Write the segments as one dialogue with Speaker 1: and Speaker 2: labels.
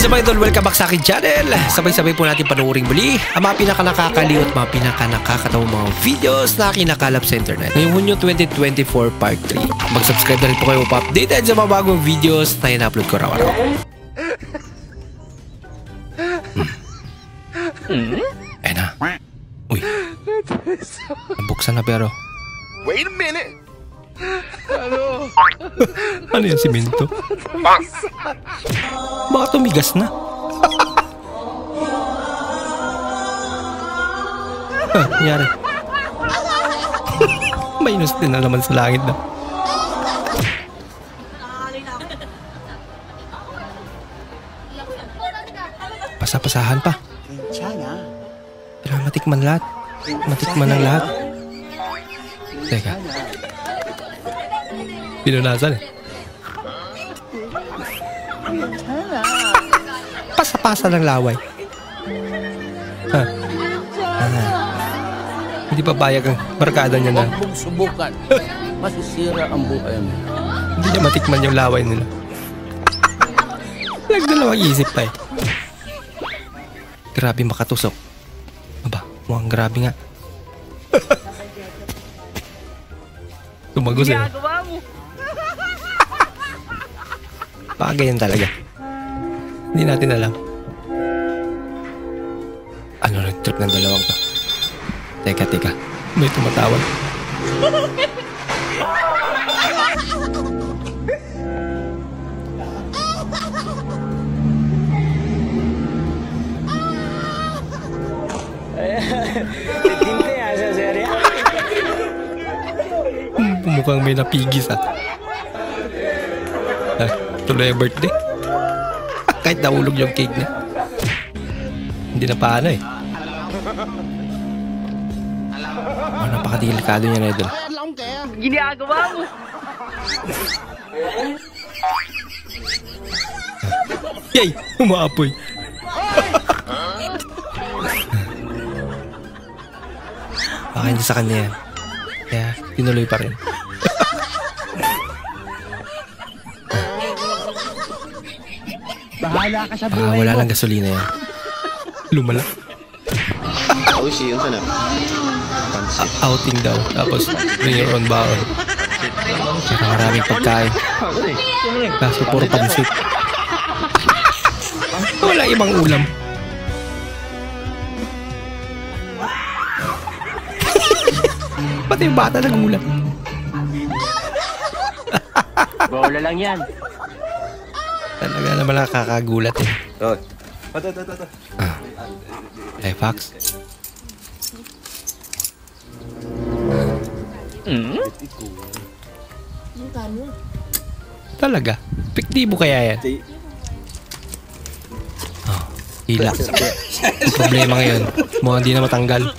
Speaker 1: What's up idol? Welcome back sa akin channel. Sabay-sabay po natin panuoring muli ang mga pinaka-nakakaliw at mga pinaka-nakakatawang mga videos na kinakalap sa internet ngayong Hunyo 2024 Part 3. Mag-subscribe na rin po kayo pa-updated sa mga bagong videos na in-upload ko araw-araw. Ayun na. Uy. Nabuksan na pero.
Speaker 2: Wait a minute.
Speaker 1: Ano yan, simento? Baka tumigas na. Nangyari. Minus din na naman sa langit na. Pasa-pasahan pa. Kailangan matikman lahat. Matikman ang lahat. Teka. Pinunasan eh. Pasa-pasa ng laway. Hindi pa bayag ang barkada niya na.
Speaker 3: Huwag mong subukan. Masisira ang buhay mo.
Speaker 1: Hindi niya matikman yung laway nila. Nagdalawang isip pa eh. Grabe makatusok. Aba, mukhang grabe nga. Tumagos eh. Baka ganyan talaga. Hindi natin alam. Ano nag-trip ng dalawang to? Teka. May tumatawag. Mukhang may napigis ah. Tuloy ang birthday. Kahit nahulog yung cake niya. Hindi na paano eh. Oh, napakadelikado niya na idol.
Speaker 4: Ginagawa mo.
Speaker 1: Yay! Umaapoy. Baka hindi sa kanya yan. Kaya tinuloy pa rin.
Speaker 4: Bahala ka sa buhay
Speaker 1: wala lang gasolina yan. Lumala. Outing daw. Tapos bring your own baon. Saka maraming pagkain. Kaso puro pansit. Wala ibang ulam. Pati yung bata nag-ulam.
Speaker 4: Bola lang yan.
Speaker 1: Talaga naman nakakagulat eh. Hey, Fox. Talaga? Epektibo kaya yan? Oh, hila. Ang problema ngayon, mukhang di na matanggal.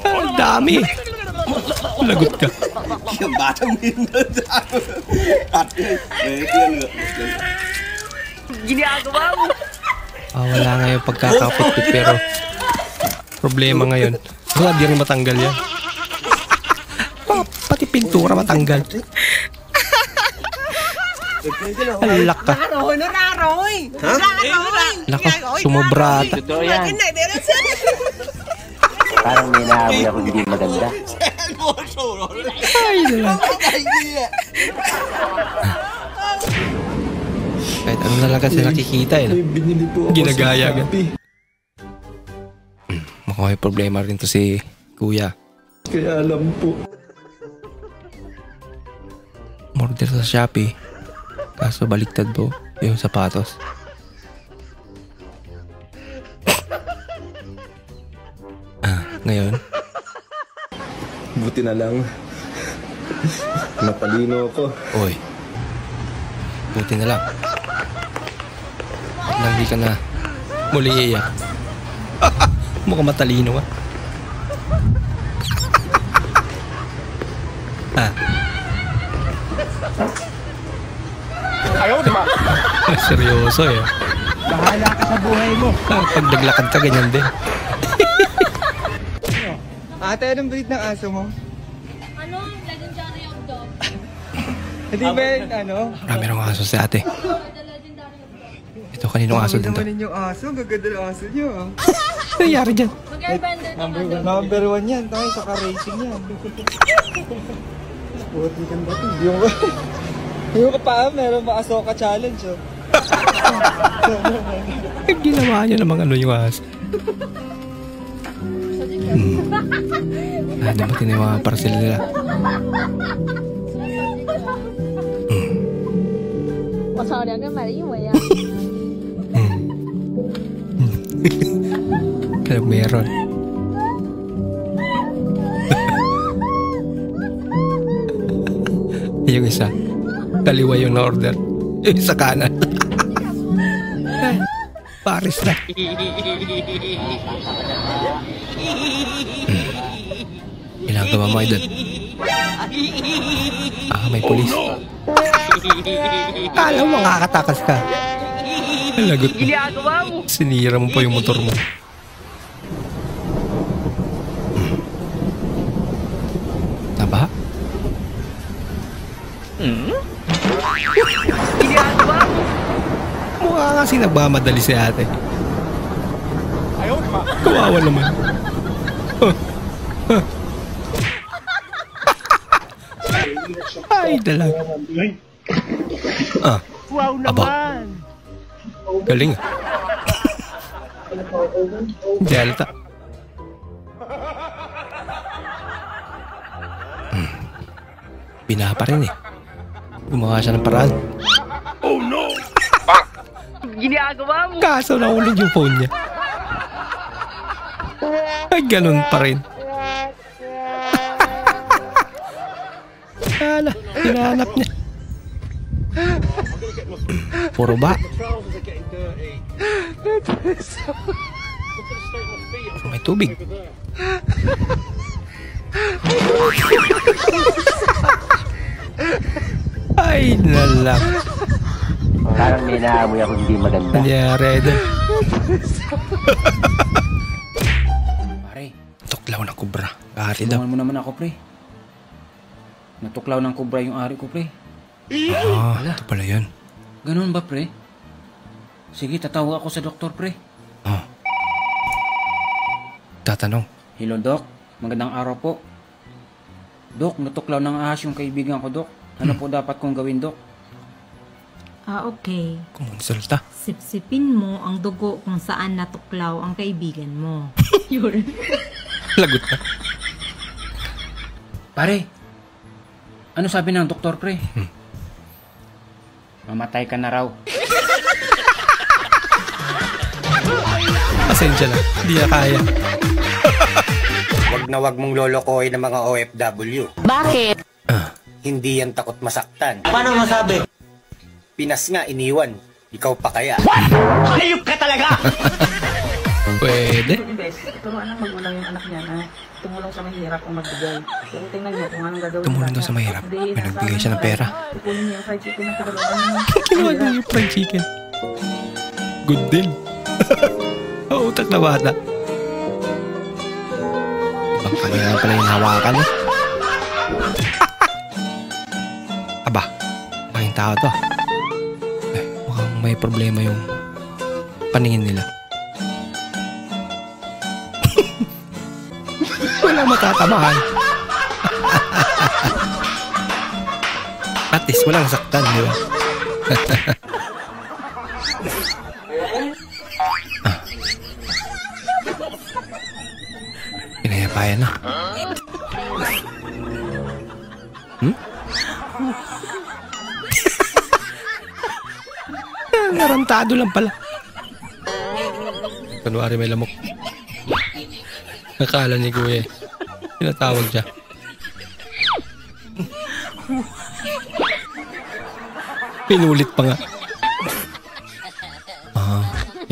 Speaker 1: Ang dami. Lagot ka.
Speaker 2: Yung batang minod.
Speaker 4: Ginagawa mo.
Speaker 1: Wala nga yung pagkakapit pero problema ngayon. Wala di rin matanggal yan. Pati pintura matanggal. Alak ka. Laka, sumobra ata.
Speaker 4: Totoo yan. Parang may naamoy ako hindi maganda.
Speaker 1: Ay, nalang. Kahit ano na lang kasi nakikita eh. Ginagaya agad. Mukhang may problema rin to si Kuya.
Speaker 2: Kaya alam po.
Speaker 1: Order sa Shopee. Kaso baliktad po yung sapatos. Ngayon?
Speaker 2: Buti na lang. Matalino ako.
Speaker 1: Oy. Buti na lang. Hindi ka na muli iiyak. Mukhang matalino ka.
Speaker 2: Ayaw, di ba?
Speaker 1: Seryoso eh.
Speaker 4: Bahala ka sa buhay mo.
Speaker 1: Pag naglakad ka, ganyan din.
Speaker 5: Ate, anong breed ng aso mo?
Speaker 6: Ano? Legendary of dog.
Speaker 5: Hindi ba yung ano?
Speaker 1: Marami rong aso si ate. Ito, kaninong aso din to?
Speaker 5: naman yung aso. Gaganda ng aso niyo. Ah.
Speaker 1: Ano nangyari dyan?
Speaker 5: Number 1 yan. Tayo sa ka-racing yan. Puti kang bato. Yung kapaa, meron ma-asoka challenge. Oh.
Speaker 1: Ginawa niya namang ano yung aso. Dapat yung mga parcel nila. Kaya meron. Yung isa, kaliwa yung na-order. Yung isa kanan. Paris na. Ginagawa mo idol. May pulis. Kala mo makakatakas ka. Lagot mo. Sinira mo pa yung motor mo. Taba? Mukha kasi nagmamadali si ate. Kawawa naman. Ay, dalag.
Speaker 3: Wow naman!
Speaker 1: Galing. Delta. Binaha pa rin eh. Gumawa siya ng paraan.
Speaker 3: Oh no! Ginagawa mo!
Speaker 1: Kaso nahulog yung phone niya. Ay, ganun pa rin. Hala, hinahanap niya. Puro ba? May tubig. Ay, nalak.
Speaker 4: Parang may naamoy ako hindi maganda.
Speaker 1: Nangyari doon.
Speaker 3: Pare,
Speaker 1: Tuklaw na kubra. Ari daw.
Speaker 3: tulungan mo naman ako, pre. Natuklaw ng kubra yung ari ko, pre.
Speaker 1: Ito pala yun.
Speaker 3: Ganun ba, pre? Sige, tatawag ako sa doktor, pre.
Speaker 1: Tatanong.
Speaker 3: Hello, Doc. Magandang araw po. Dok, natuklaw ng ahas yung kaibigan ko, Dok. Ano po dapat kong gawin, Dok?
Speaker 6: Okay.
Speaker 1: Kumonsulta.
Speaker 6: Sipsipin mo ang dugo kung saan natuklaw ang kaibigan mo.
Speaker 1: Lagot na.
Speaker 3: Pare, ano sabi ng doktor, pre? Mamatay ka na raw.
Speaker 1: Pasensya na. Hindi na kaya.
Speaker 7: Wag na wag mong lolokohin ng mga OFW.
Speaker 8: Bakit?
Speaker 7: Hindi yan takot masaktan.
Speaker 8: Paano masabi?
Speaker 7: Pinas nga iniwan. Ikaw pa kaya?
Speaker 8: Hayop ka talaga!
Speaker 1: Pwede.
Speaker 9: Turuan ng magulang yung anak niya na tumulong sa mahirap o magbigay. Pero tingnan niyo kung anong gagawin.
Speaker 1: Tumulong daw sa mahirap. May nagbigay siya ng pera.
Speaker 9: Ipunin niyo yung fried chicken ng tinulungan niyo.
Speaker 1: Kinuha niya yung fried chicken. Good deal. Utak na bata. Ibang kaya pala yung hawakan eh. Aba, making tao to. Mukhang may problema yung paningin nila. Wala matatamaan. At least walang saktan, di ba? Pinayapayan na. Narantado lang pala. Kunwari may lamok. Nakala ni Kuya eh. Pinatawag siya. Pinulit pa nga.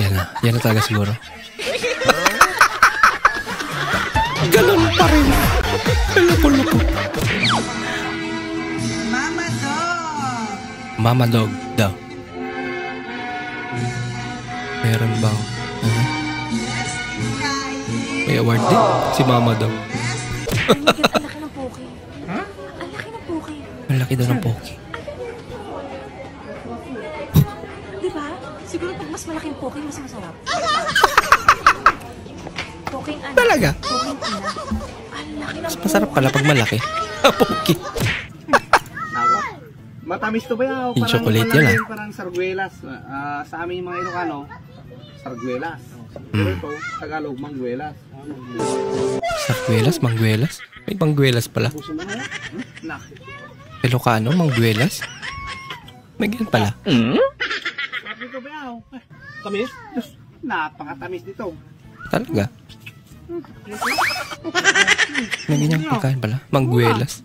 Speaker 1: Yan na. Yan na talaga siguro. Ganun pa rin. Loko-loko.
Speaker 10: Mama Dog.
Speaker 1: Mama Dog daw. Meron bang may award din si Mama Dog.
Speaker 6: Ang laki ng poke. Ang laki ng poke.
Speaker 1: Ang laki daw ng poke.
Speaker 11: ba? Siguro pag mas malaking poking, mas masarap. Poking ano?
Speaker 1: Talaga?
Speaker 11: Poking ina. Ang laki ng
Speaker 1: Mas masarap pala pag malaki. Poki.
Speaker 5: Matamis to ba yan?
Speaker 1: Yung chocolate yan,
Speaker 5: Parang sarguelas. Sa amin yung mga Ilocano, sarguelas. Pero ito, Tagalog, mangguelas.
Speaker 1: Sarguelas, mangguelas? May mangguelas pala. Ilocano, mangguelas? May ganyan pala.
Speaker 5: Sabi ko ba yan? Tamis? Diyos, napakatamis nito.
Speaker 1: Talaga? May ganyan pagkain pala. Mangguelas.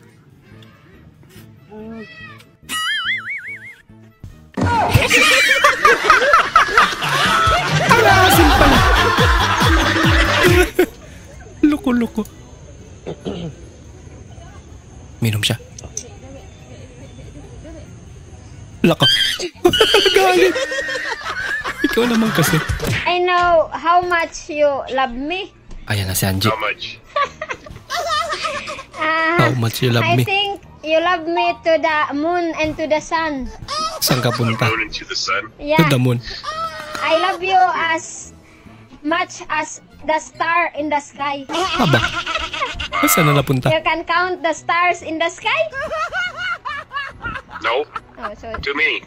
Speaker 1: Ang asin pala. Loko-loko. Minom siya. Lako. Galit. Ikaw naman kasi.
Speaker 12: I know how much you love me.
Speaker 1: Ayan na si Angie. How much you love
Speaker 12: I
Speaker 1: me?
Speaker 12: think you love me to the moon and to the sun.
Speaker 1: Saan ka punta?
Speaker 12: Yeah.
Speaker 1: To the moon.
Speaker 12: I love you as much as the star in the sky.
Speaker 1: Aba. Saan na napunta?
Speaker 12: You can count the stars in the sky?
Speaker 13: No.
Speaker 12: Oh, so
Speaker 13: Too many.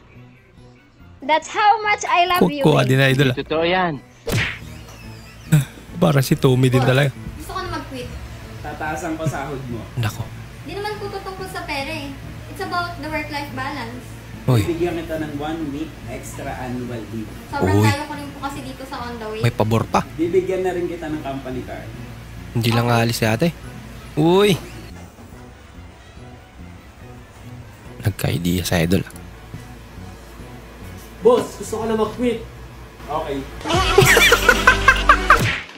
Speaker 12: that's how much I love you.
Speaker 1: Kuha din na idol.
Speaker 4: Totoo yan.
Speaker 1: Parang si Tommy din talaga.
Speaker 14: Gusto ko na mag-quit.
Speaker 5: Tataasan pa sahod mo.
Speaker 1: Nako.
Speaker 14: Hindi naman po tungkol sa pera eh. It's about the work-life balance.
Speaker 1: Uy.
Speaker 5: Bigyan kita ng 1 week extra annual leave.
Speaker 14: Sobrang
Speaker 1: Uy.
Speaker 14: tayo ko rin po kasi dito sa on the way.
Speaker 1: May pabor pa.
Speaker 5: Bibigyan na rin kita ng company car.
Speaker 1: Hindi lang aalis si ate. Uy. Nagka-idea sa idol.
Speaker 5: Boss, gusto ko na mag-quit. Okay.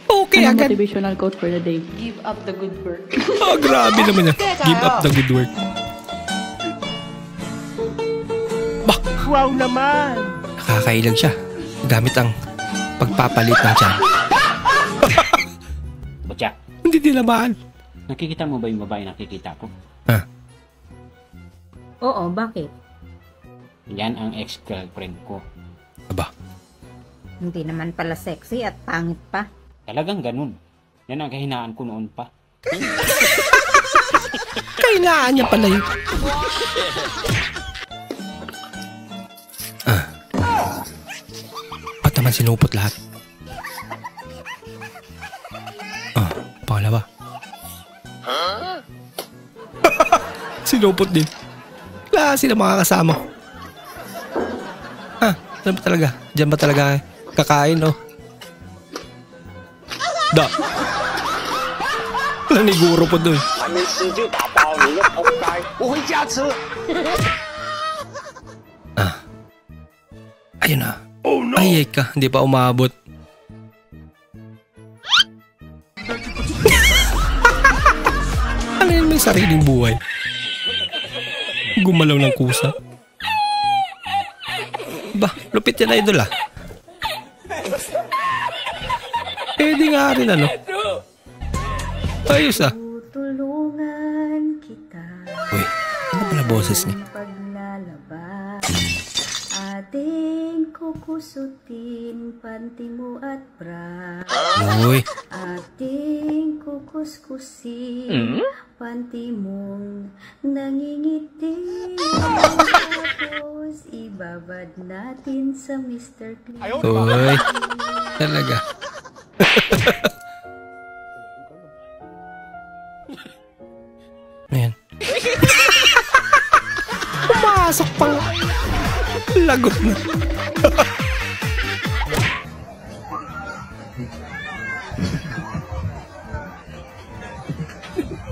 Speaker 1: Okay agad.
Speaker 9: Motivational quote for the day. Give up the good work.
Speaker 1: Oh, grabe naman yan. Give up the good work. Bah!
Speaker 4: Wow naman!
Speaker 1: Nakakailag siya. Gamit ang pagpapalit ng tiyan.
Speaker 3: Butya,
Speaker 1: Hindi nilamaan.
Speaker 3: nakikita mo ba yung babae nakikita ko?
Speaker 1: Ha?
Speaker 6: Oo, bakit?
Speaker 3: Yan ang ex-girlfriend ko.
Speaker 1: Aba.
Speaker 6: Hindi naman pala sexy at pangit pa.
Speaker 3: Talagang ganun. Yan ang kahinaan ko noon pa.
Speaker 1: Kainaan niya pala yun. Ba't naman sinupot lahat? Pangalawa. Sinupot din. Klase ng mga kasama. Diyan ba talaga? Diyan ba talaga kakain, no? Da. Naniguro po doon. Ayun na. Oh no! Ay ka, hindi pa umabot. Ano yun, may sariling buhay. Gumalaw ng kusa. Ba, lupit yan idol ah. Pwede nga rin ano. Ayos ah.
Speaker 11: Tutulungan kita.
Speaker 1: Uy, ano pala boses niya?
Speaker 11: Paglalaba. Ating kukusutin panty mo at bra.
Speaker 1: Uy.
Speaker 11: Ating kukuskusin panty mong nangingiti. Tapos ibabad natin sa Mr. Clean.
Speaker 1: Uy. Talaga. Ayan. Pumasok pa. Lagot na.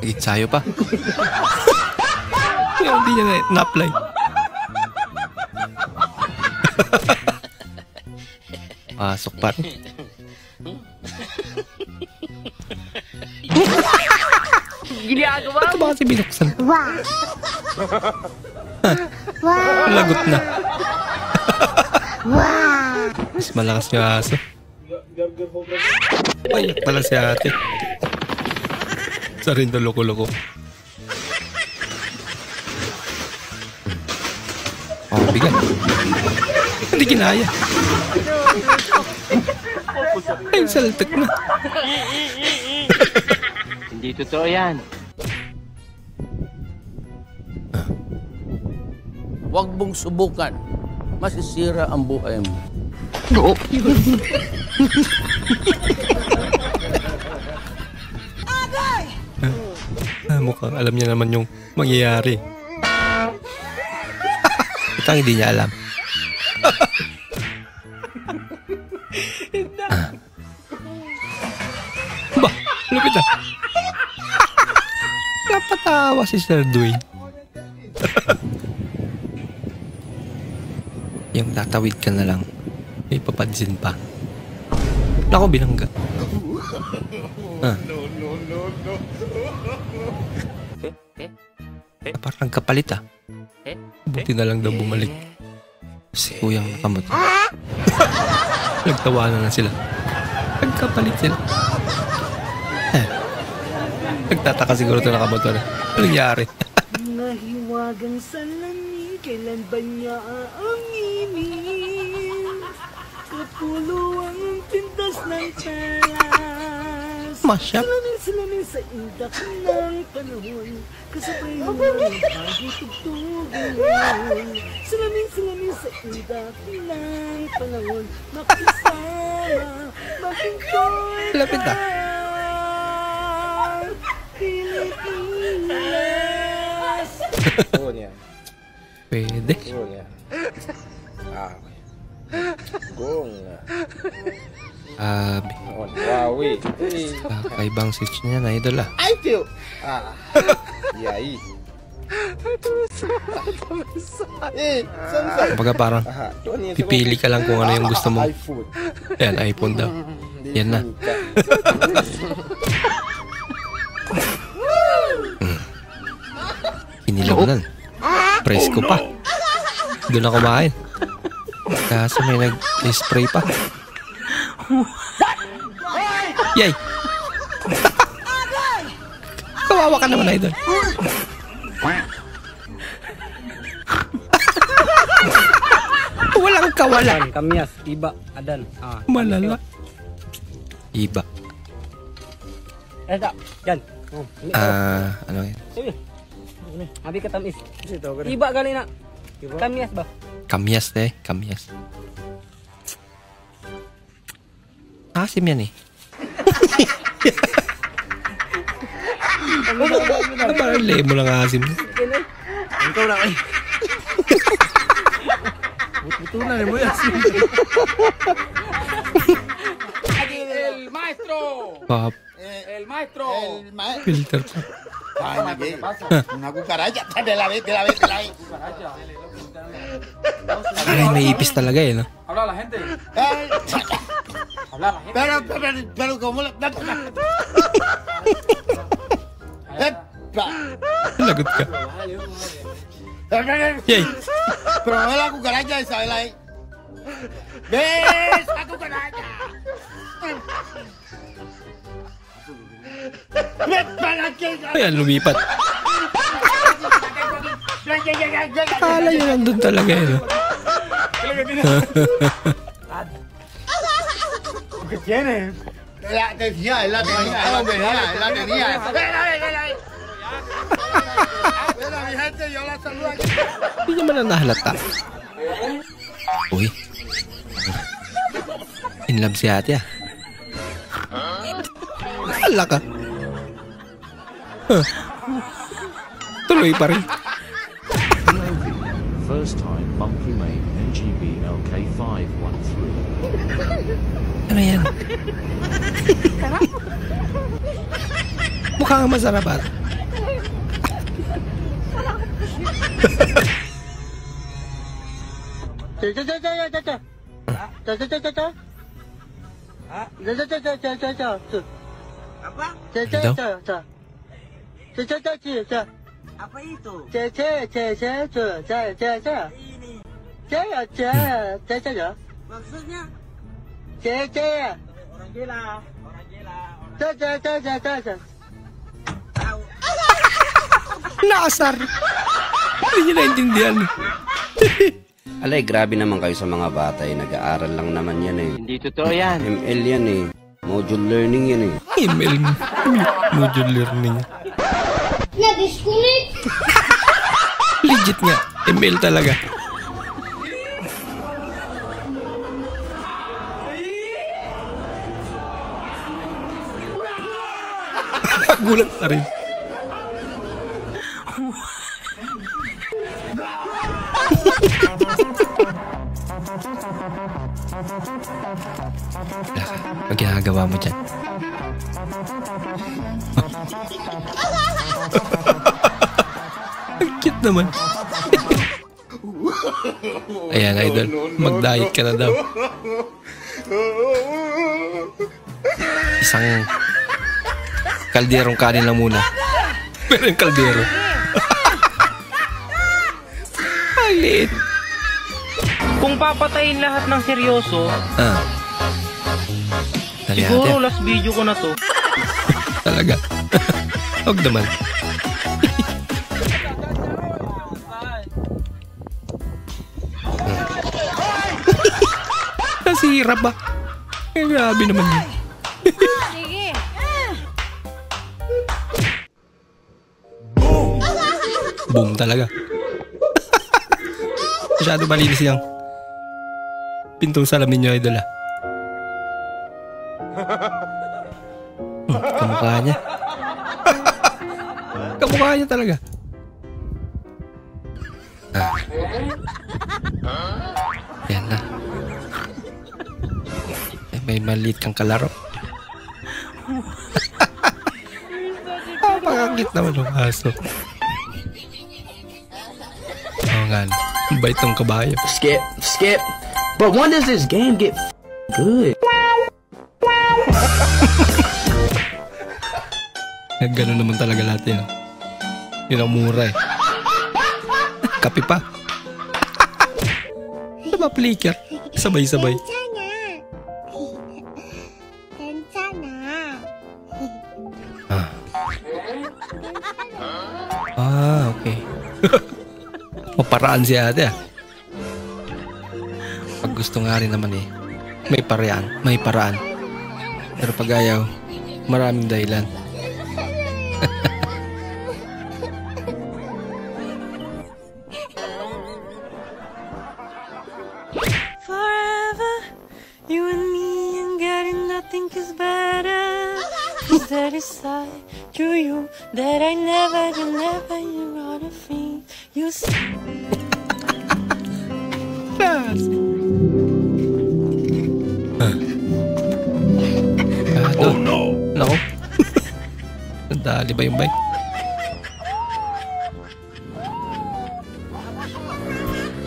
Speaker 1: Nag-ensayo pa. Hindi niya na-apply. Pasok pa rin.
Speaker 4: Ginagawa
Speaker 1: Ito ba kasi binuksan?
Speaker 12: Wow.
Speaker 1: Wow. Lagot na.
Speaker 12: Wow.
Speaker 1: Mas malakas yung aso. Ay, pala si ate. Sa rin na loko-loko. Oh, bigat. Hindi kinaya. Ay, saltak na.
Speaker 4: Hindi totoo yan.
Speaker 13: Huwag mong subukan. Masisira ang buhay mo.
Speaker 1: Oo. Mukhang alam niya naman yung mangyayari. Ito hindi niya alam. Ba, lupit ah. Napatawa si Sir Dwayne. Yung tatawid ka na lang, may papansin pa. Naku, binangga. Parang kapalit ah. Buti na lang daw bumalik si Kuyang Nakamotor. Nagtawanan na sila. Nagkapalit sila. Nagtataka siguro ito Nakamotor. Ano nangyari?
Speaker 10: Nahiwagang salami, kailan ba niya aanginin? Kapulo ang pintas ng talas.
Speaker 1: Masyap.
Speaker 10: Salamin sa indak ng panahon. Kasabay mo ang pagtugtugin. Salamin sa indak ng panahon. Makisama, makintay.
Speaker 1: Lapit ah.
Speaker 10: Pilipinas.
Speaker 5: Oo niya.
Speaker 1: Pwede.
Speaker 5: Oo niya. Gong.
Speaker 1: Sabi.
Speaker 5: Wawi.
Speaker 1: Kakaibang switch niya na idol ah.
Speaker 5: Ay, tiyo. Yay.
Speaker 1: Kapag parang pipili ka lang kung ano yung gusto mo. Yan, iPhone daw. Yan na. Inilaw Presko pa. Doon na kumain. Kaso may nag-spray pa. Yay! Kawawa ka naman, idol. Walang kawalan.
Speaker 3: Kamyas, iba, adan.
Speaker 1: Malala. Iba.
Speaker 3: Eto, yan.
Speaker 1: Ano yan?
Speaker 3: Sige. Abi ka tamis. Iba gali na. Kamyas ba?
Speaker 1: Kamyas eh, kamyas. Asim yan eh. Parang lemo lang asim.
Speaker 3: Ikaw na ay. Butunan mo yan. El maestro.
Speaker 1: Pop.
Speaker 3: El maestro.
Speaker 1: Filter pa.
Speaker 5: Una cucaracha. De la vez.
Speaker 1: Ay, may ipis talaga eh, no?
Speaker 3: Habla la gente. Habla la gente.
Speaker 5: Pero ¿cómo le...?
Speaker 1: Lagot ka. Yay!
Speaker 5: Pero no es la cucaracha de Isabel ahí. ¿Ves? ¡La cucaracha!
Speaker 1: Ayan, lumipat. Akala nyo nandun talaga eh, no?
Speaker 5: ¿Qué tiene? La tenía. Mira, mi gente, yo la saludo aquí.
Speaker 1: Hindi naman na nahalata. Uy. In love si ate ah. Hala ka. Tuloy pa rin.
Speaker 15: First time monkey made NGB LK513.
Speaker 1: Ano yan? Mukhang masarap at.
Speaker 10: Apa itu? Maksudnya? Orang gila.
Speaker 1: Nakasar. Hindi nyo naintindihan.
Speaker 16: Alay, grabe naman kayo sa mga bata eh. Nag-aaral lang naman yan eh.
Speaker 4: Hindi totoo yan.
Speaker 16: ML yan eh. Module learning yan eh.
Speaker 1: ML. Module learning.
Speaker 12: Nag-disconnect!
Speaker 1: Legit nga. ML talaga. Gulat na rin. Ang ginagawa mo dyan? Ang cute naman. Ayan, idol. Mag-diet ka na daw. Isang kalderong kanin lang muna. Pero yung kaldero. Ang liit.
Speaker 3: Kung papatayin lahat ng seryoso, siguro last video ko na to.
Speaker 1: Talaga. Huwag naman. Nasira ba? Grabe naman yun.
Speaker 12: Sige.
Speaker 1: Boom talaga. Masyado malinis yung pintong salamin nyo, idol ah. Kamukha niya. Kamukha niya talaga. Yan na. May maliit kang kalaro. Pangangit naman ng aso. Oo nga. Ang bait ng kabayo.
Speaker 17: Skip. But when does this game get good?
Speaker 1: Gano'n naman talaga lahat yan. Yun ang mura eh. Kape pa. Diba flicker? Sabay-sabay. Okay. Maparaan si ate ah. Pag gusto nga rin naman eh, may paraan. Pero pag ayaw, maraming dahilan.
Speaker 10: Forever, you and me and getting nothing is better. That is I to you that I never you wanna think you
Speaker 1: Oh no! Nako. Nadali ba yung bike?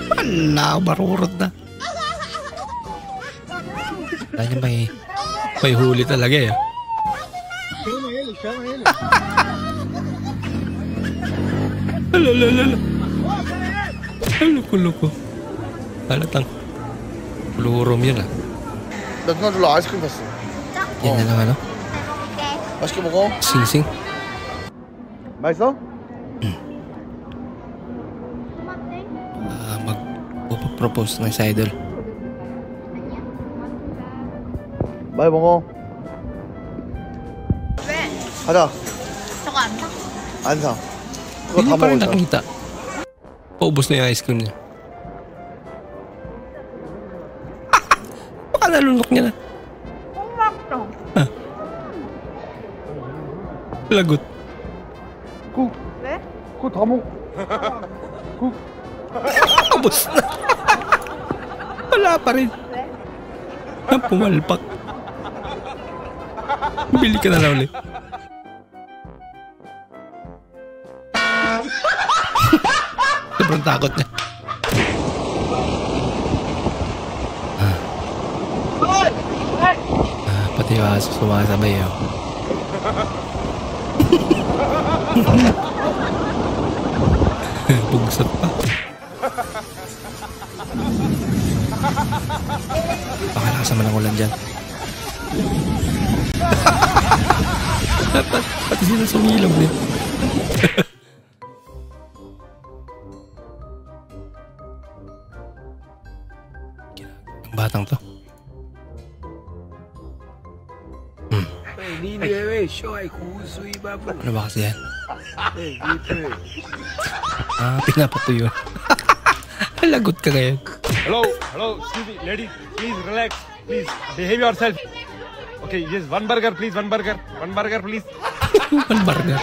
Speaker 1: Wala, marurot na. Wala niya may huli talaga eh. Alalala. Loko-loko. Halatang lurom yun ah.
Speaker 2: 나 누나 줄로 아이스크림 샀어.
Speaker 1: Yan na lang ano?
Speaker 2: 맛있게 먹어.
Speaker 1: Sing-sing.
Speaker 2: 맛있어?
Speaker 1: Mag-propose na sa idol.
Speaker 2: 많이 먹어. 가자.
Speaker 12: 저거 안 사?
Speaker 2: 안 사. 그거
Speaker 1: Hindi
Speaker 2: 다
Speaker 1: pa rin
Speaker 2: 먹었어.
Speaker 1: nakikita. Paubos na yung ice cream niya. Baka nalunok niya na. Lagot.
Speaker 2: 국.
Speaker 12: 왜?
Speaker 2: 그거 다 먹. 국.
Speaker 1: Ubos na. Wala pa rin. Pumalpak. Bili ka na lang ulit. Sobrang takot niya. Pati yung aso sumasabay oh. Pugsat pa. Baka nakasama ng ulan dyan. Pati sila sumilog din. Batang to. Ano ba kasi yan? Pinapatuyo. Lagot ka ngayon.
Speaker 18: Hello, excuse me, lady, please relax, please behave yourself. Okay, yes, one burger, please, one burger, please.
Speaker 1: One burger.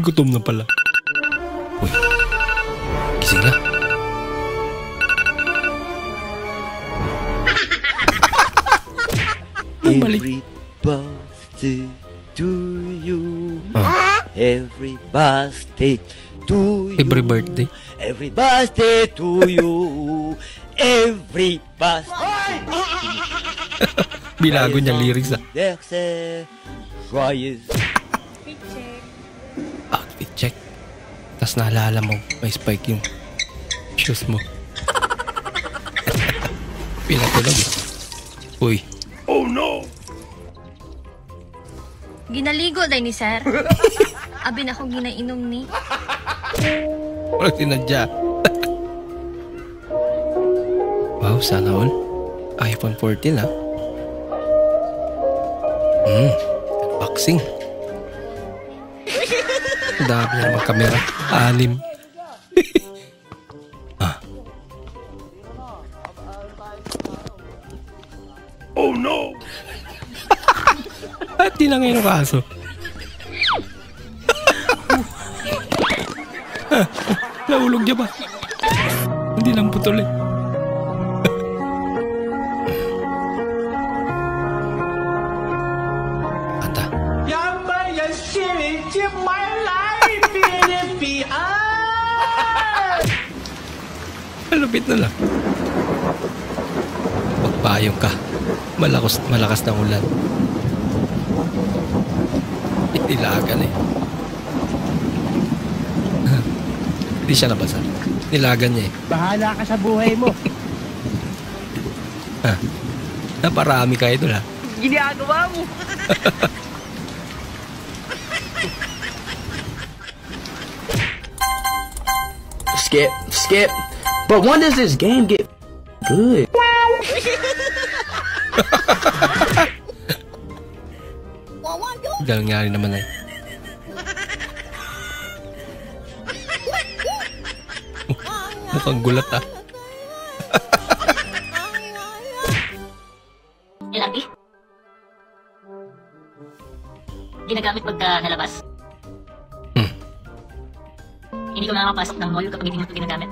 Speaker 1: Gutom na pala. Uy, gising na.
Speaker 19: Every birthday to you. Every birthday to you.
Speaker 1: Every birthday.
Speaker 19: Every birthday to you. Every birthday.
Speaker 1: Binago niya lyrics ah. Outfit check. Tapos naalala mo, may spike yung shoes mo. Pinatulog eh. Uy.
Speaker 18: Oh no!
Speaker 14: Ginaligo day ni sir. Abi na ako ginainom ni.
Speaker 1: Walang tinadya. Wow, sana all. iPhone 14 ah. Unboxing. Dami na naman kamera. 6.
Speaker 18: Oh no!
Speaker 1: At di na ngayon ang kaso. Naulog niya ba? Hindi lang putol eh. Ata. Malupit na lang. Magpayong ka. Malakas na ulan. Nilagan eh. Hindi siya nabasa. Nilagan niya eh.
Speaker 8: Bahala ka sa buhay mo.
Speaker 1: Naparami ka ito ha.
Speaker 8: Ginagawa mo.
Speaker 17: Skip. But when does this game get good?
Speaker 1: Galing nga rin naman eh. Mukhang gulat ah.
Speaker 20: LRT? Ginagamit pagka nalabas? Hindi ko makakapasok ng mall kapag hindi mo ito ginagamit?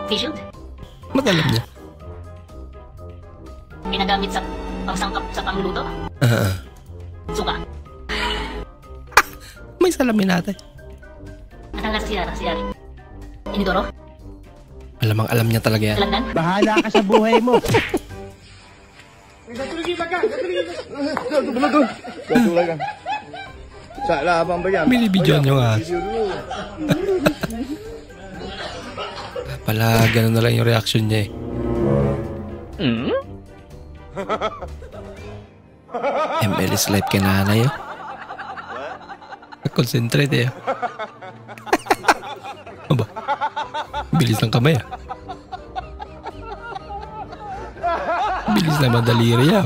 Speaker 20: Face shield?
Speaker 1: Magalam niya.
Speaker 20: Ginagamit sa pangsangkap sa pangluluto? Suka?
Speaker 1: May salamin natin.
Speaker 20: Natanggal sa siyari. Inidoro?
Speaker 1: Alamang alam niya talaga yan.
Speaker 20: Landan?
Speaker 8: Bahala ka sa buhay mo.
Speaker 2: Tulagan. Sa labang ba yan?
Speaker 1: Binibidyoan niyo nga. Pala ganun na lang yung reaction niya eh. ML is life kay nanay oh. Concentrate eh. Aba, bilis ng kamay ah. Bilis naman daliri ah.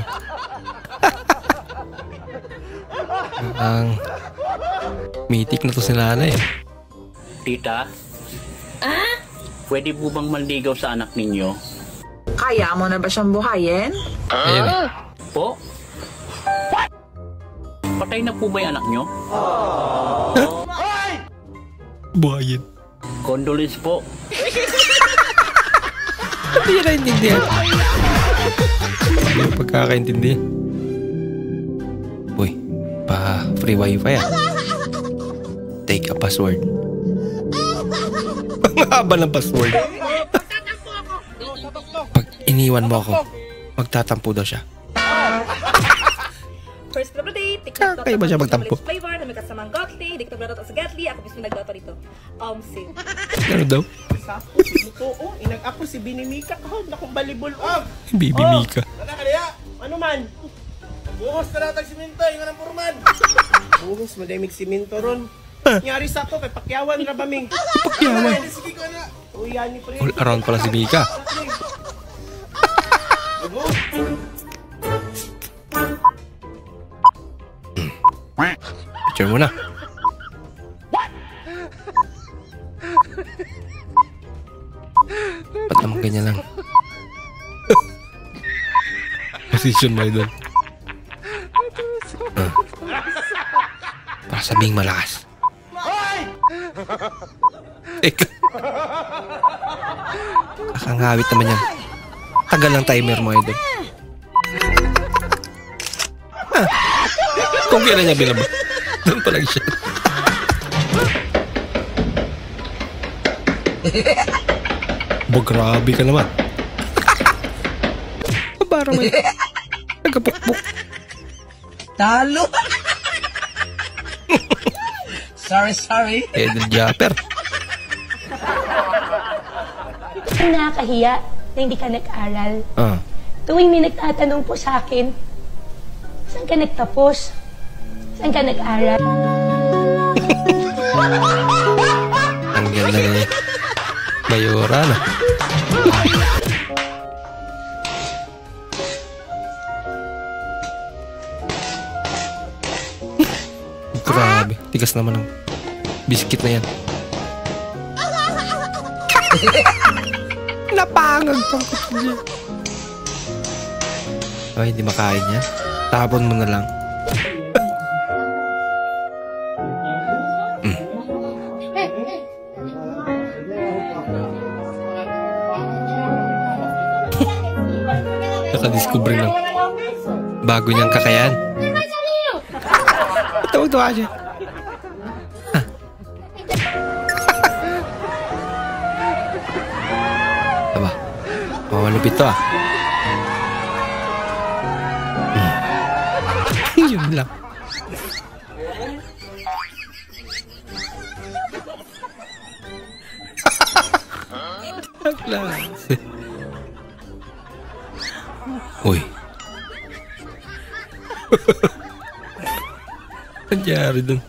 Speaker 1: Ang mitik na to si nanay.
Speaker 21: Tita, pwede po bang manligaw sa anak ninyo?
Speaker 9: Kaya mo na ba siyang buhayin?
Speaker 1: Ayan eh.
Speaker 21: Po? Patay na po ba yung anak nyo?
Speaker 1: Buhayin.
Speaker 21: Condolence po.
Speaker 1: Hindi niya naintindihan. Hindi yung pagkakaintindihan. Uy, pa free wifi ah. Take a password. Ang haba ng password. Pag iniwan mo ako, magtatampo daw siya.
Speaker 22: First flavor day, TikTok.
Speaker 1: Kaya ba siya magtampo?
Speaker 22: Flavor na may kasamang gotli, dito blatot sa gatli, ako mismo nagdoto dito. Sim.
Speaker 1: Ano daw?
Speaker 8: Oo, inag-ako si Binimika. Na kung balibol.
Speaker 1: Bibi Mika.
Speaker 8: Ano man? Buhos na natag siminto, yung anong purman. Buhos, madamig siminto ron. Nyari sa ako, kay Pakyawan na baming.
Speaker 1: Pakyawan?
Speaker 8: Sige ko na. Uyan ni pre.
Speaker 1: All around pala si Mika. Picture mo na. Ba't naman ganyan lang? Position mo idol. Para sabing malakas. Eka. Kakangawit naman yan. Tagal ng timer mo idol. Kung kailan niya binaba. Doon pa lang siya. Grabe ka naman. Parang may nagapukpuk.
Speaker 6: Talo. Sorry.
Speaker 1: Edel Japper.
Speaker 7: Nakakahiya na hindi ka nag-aral. Tuwing may nagtatanong po sa akin, saan ka nagtapos? Saan ka nag-aral?
Speaker 1: Ang ganda ni Mayora na. Grabe, tigas naman ng biscuit na yan. Napangag pang kutsilyo. Ay, hindi makain niya. Tapon mo na lang. Nakadiscover ng bago niyang kakayan. Tawag-tawa siya. Aba, malupit to ah. Yun lang. Klase. Uy. Nangyari dun.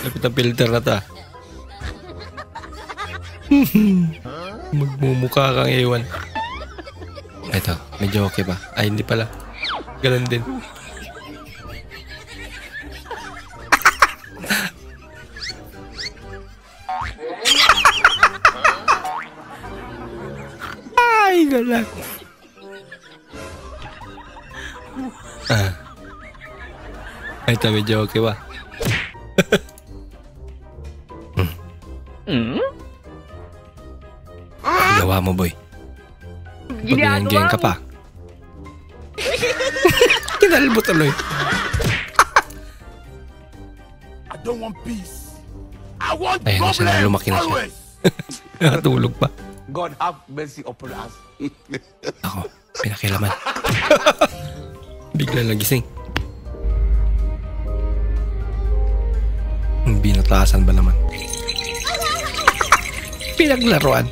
Speaker 1: Lapit ang filter na ta. Magmumukha kang ewan. Ito, medyo okay ba? Ay, hindi pala. Ganun din. Ay, galang. Ay, ito, medyo okay ba? Gawa mo, boy. Pag-geng ka pa. Kinalbo tuloy.
Speaker 23: I don't want peace. I want
Speaker 1: ayun na siya, lumaki na siya. Nakatulog pa.
Speaker 23: God have mercy upon us.
Speaker 1: Ako, pinakilaman. Bigla nagising. Binatasan ba naman? Pinaglaruan.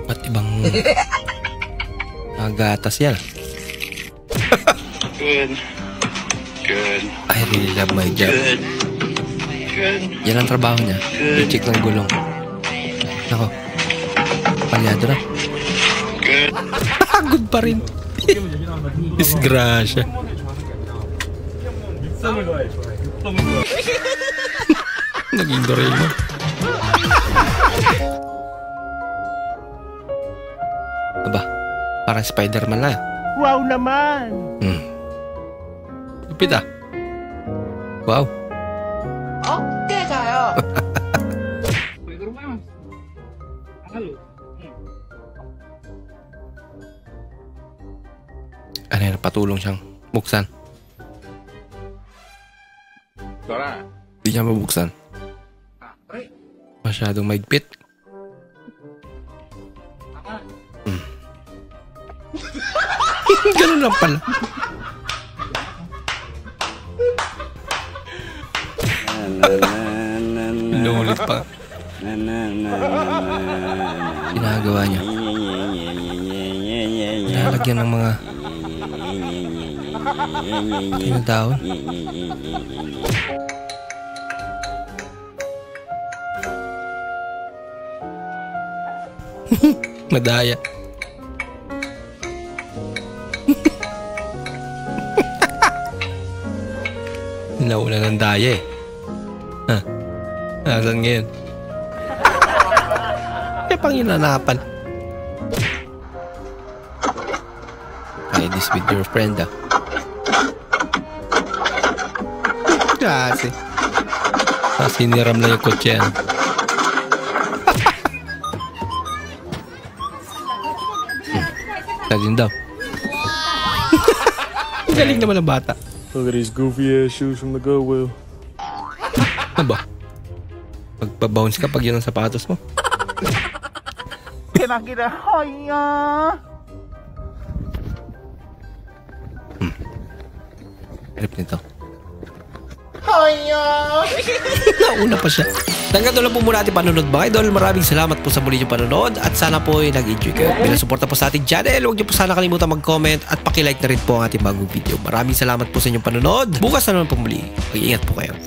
Speaker 1: Ba't ibang gatas yan?
Speaker 23: Good.
Speaker 1: I really love my job. Yan ang trabaho niya. I-check ng gulong. Nako. Palyado na. Good pa rin. Disgrasya. Naging Doraemon. Aba, parang Spider-Man na.
Speaker 8: Wow naman!
Speaker 1: Lupit ah. Wow.
Speaker 6: Okay kayo.
Speaker 1: Ano yan, patulong siyang buksan. Hindi niya mabuksan. Masyadong maigpit. Ganun lang pala. Inuulit pa. Ginagawa niya. Nalagyan ng mga Yung taon. Madaya. Nauna ng daya eh. Ha? Nasaan ngayon? Eh, pang inanapan. Try this with your friend ah. Kasi. Siniram na yung kotse yan. Din daw. Galing naman ang bata.
Speaker 18: Look at these goofy ass shoes from the Goodwill.
Speaker 1: Ano ba? Magpa-bounce ka pag yun ang sapatos mo.
Speaker 8: Kinakita. Hoya.
Speaker 1: Trip nito.
Speaker 8: Hoya.
Speaker 1: Nauna pa siya. Hanggang doon lang po muna ating panonood mga idol. Maraming salamat po sa muli yung panonood at sana po ay nag-enjoy kayo. Bilang suporta po sa ating channel, huwag niyo po sana kalimutan mag-comment at pakilike na rin po ang ating bagong video. Maraming salamat po sa inyong panonood. Bukas na naman po muli. Mag-iingat po kayo.